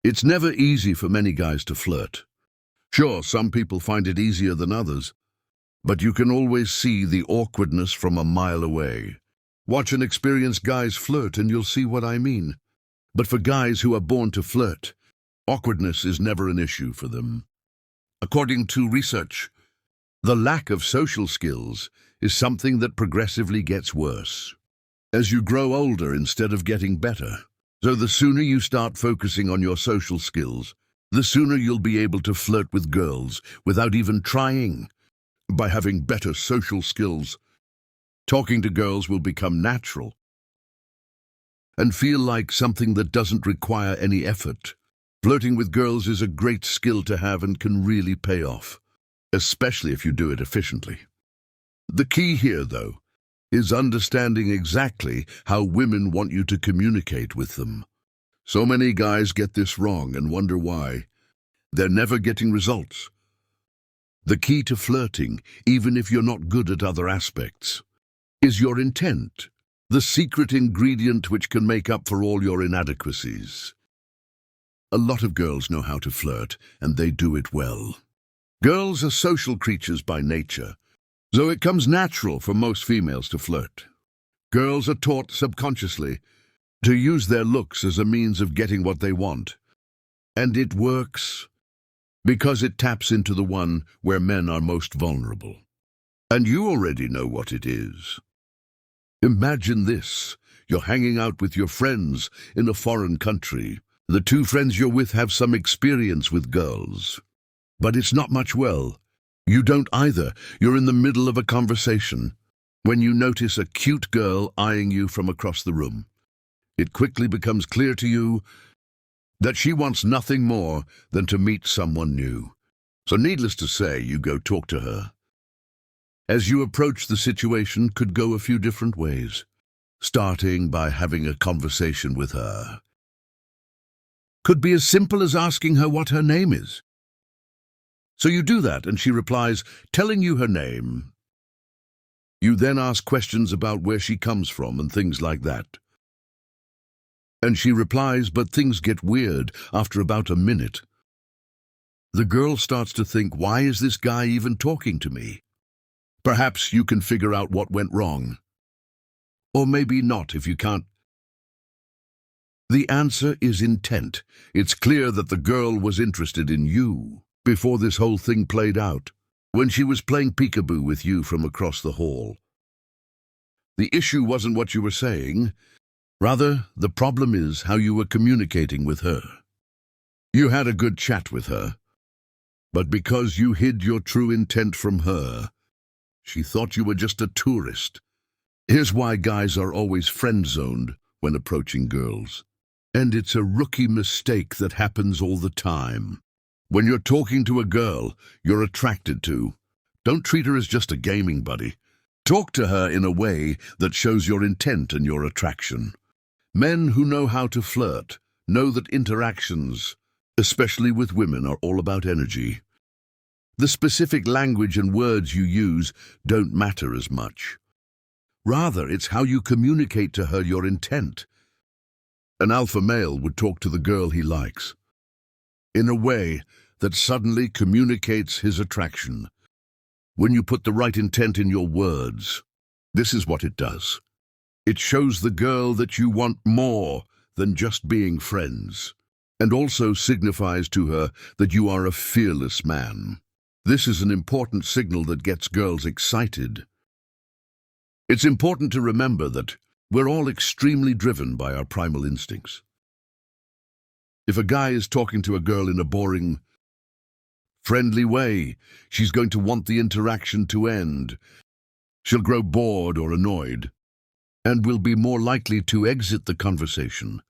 It's never easy for many guys to flirt. Sure, some people find it easier than others, but you can always see the awkwardness from a mile away. Watch an experienced guy's flirt and you'll see what I mean. But for guys who are born to flirt, awkwardness is never an issue for them. According to research, the lack of social skills is something that progressively gets worse as you grow older instead of getting better. So the sooner you start focusing on your social skills, the sooner you'll be able to flirt with girls without even trying. By having better social skills, talking to girls will become natural and feel like something that doesn't require any effort. Flirting with girls is a great skill to have and can really pay off, especially if you do it efficiently. The key here, though, is understanding exactly how women want you to communicate with them. So many guys get this wrong and wonder why. They're never getting results. The key to flirting, even if you're not good at other aspects, is your intent, the secret ingredient which can make up for all your inadequacies. A lot of girls know how to flirt, and they do it well. Girls are social creatures by nature, so it comes natural for most females to flirt. Girls are taught subconsciously to use their looks as a means of getting what they want. And it works because it taps into the one where men are most vulnerable. And you already know what it is. Imagine this. You're hanging out with your friends in a foreign country. The two friends you're with have some experience with girls, but it's not much. You don't either. You're in the middle of a conversation when you notice a cute girl eyeing you from across the room. It quickly becomes clear to you that she wants nothing more than to meet someone new. So needless to say, you go talk to her. As you approach, the situation could go a few different ways, starting by having a conversation with her. Could be as simple as asking her what her name is. So you do that, and she replies, telling you her name. You then ask questions about where she comes from and things like that. And she replies, but things get weird after about a minute. The girl starts to think, why is this guy even talking to me? Perhaps you can figure out what went wrong. Or maybe not if you can't. The answer is intent. It's clear that the girl was interested in you before this whole thing played out, when she was playing peekaboo with you from across the hall. The issue wasn't what you were saying. Rather, the problem is how you were communicating with her. You had a good chat with her, but because you hid your true intent from her, she thought you were just a tourist. Here's why guys are always friend-zoned when approaching girls. And it's a rookie mistake that happens all the time. When you're talking to a girl you're attracted to, don't treat her as just a gaming buddy. Talk to her in a way that shows your intent and your attraction. Men who know how to flirt know that interactions, especially with women, are all about energy. The specific language and words you use don't matter as much. Rather, it's how you communicate to her your intent. An alpha male would talk to the girl he likes in a way that suddenly communicates his attraction. When you put the right intent in your words, this is what it does. It shows the girl that you want more than just being friends, and also signifies to her that you are a fearless man. This is an important signal that gets girls excited. It's important to remember that we're all extremely driven by our primal instincts. If a guy is talking to a girl in a boring, friendly way, she's going to want the interaction to end. She'll grow bored or annoyed, and will be more likely to exit the conversation.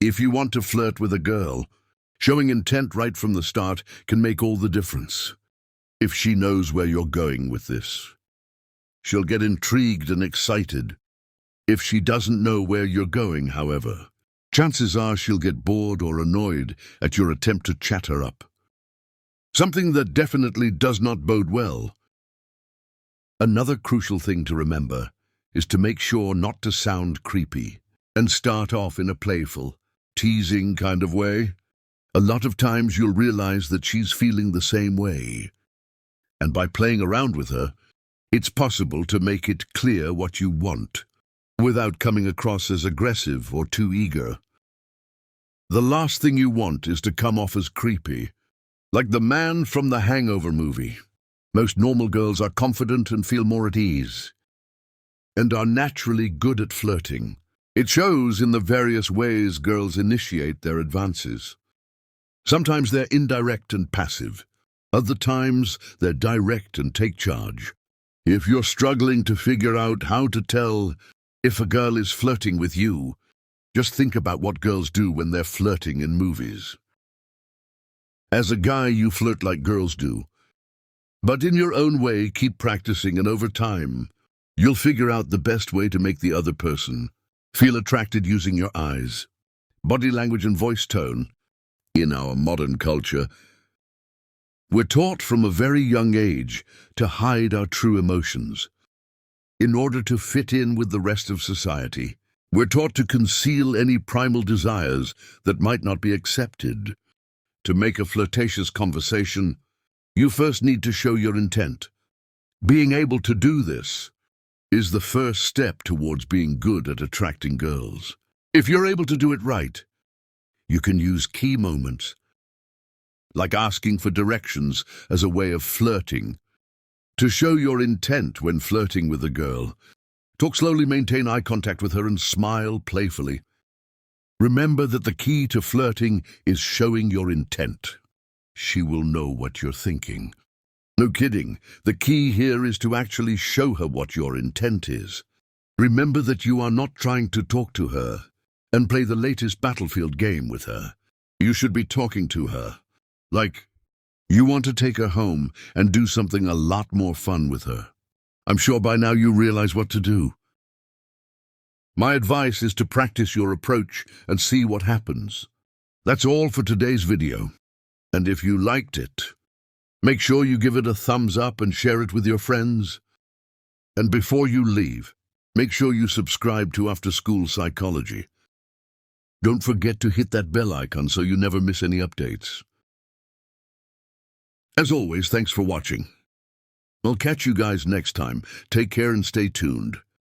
If you want to flirt with a girl, showing intent right from the start can make all the difference. If she knows where you're going with this, she'll get intrigued and excited. If she doesn't know where you're going, however, chances are she'll get bored or annoyed at your attempt to chat her up. Something that definitely does not bode well. Another crucial thing to remember is to make sure not to sound creepy and start off in a playful, teasing kind of way. A lot of times you'll realize that she's feeling the same way. And by playing around with her, it's possible to make it clear what you want, without coming across as aggressive or too eager. The last thing you want is to come off as creepy, like the man from the Hangover movie. Most normal girls are confident and feel more at ease, and are naturally good at flirting. It shows in the various ways girls initiate their advances. Sometimes they're indirect and passive. Other times, they're direct and take charge. If you're struggling to figure out how to tell if a girl is flirting with you, just think about what girls do when they're flirting in movies. As a guy, you flirt like girls do. But in your own way, keep practicing, and over time, you'll figure out the best way to make the other person feel attracted using your eyes, body language, and voice tone. In our modern culture, we're taught from a very young age to hide our true emotions. In order to fit in with the rest of society, we're taught to conceal any primal desires that might not be accepted. To make a flirtatious conversation, you first need to show your intent. Being able to do this is the first step towards being good at attracting girls. If you're able to do it right, you can use key moments, like asking for directions as a way of flirting, to show your intent when flirting with a girl. Talk slowly, maintain eye contact with her, and smile playfully. Remember that the key to flirting is showing your intent. She will know what you're thinking. No kidding, the key here is to actually show her what your intent is. Remember that you are not trying to talk to her and play the latest battlefield game with her. You should be talking to her, like you want to take her home and do something a lot more fun with her. I'm sure by now you realize what to do. My advice is to practice your approach and see what happens. That's all for today's video. And if you liked it, make sure you give it a thumbs up and share it with your friends. And before you leave, make sure you subscribe to After School Psychology. Don't forget to hit that bell icon so you never miss any updates. As always, thanks for watching. I'll catch you guys next time. Take care and stay tuned.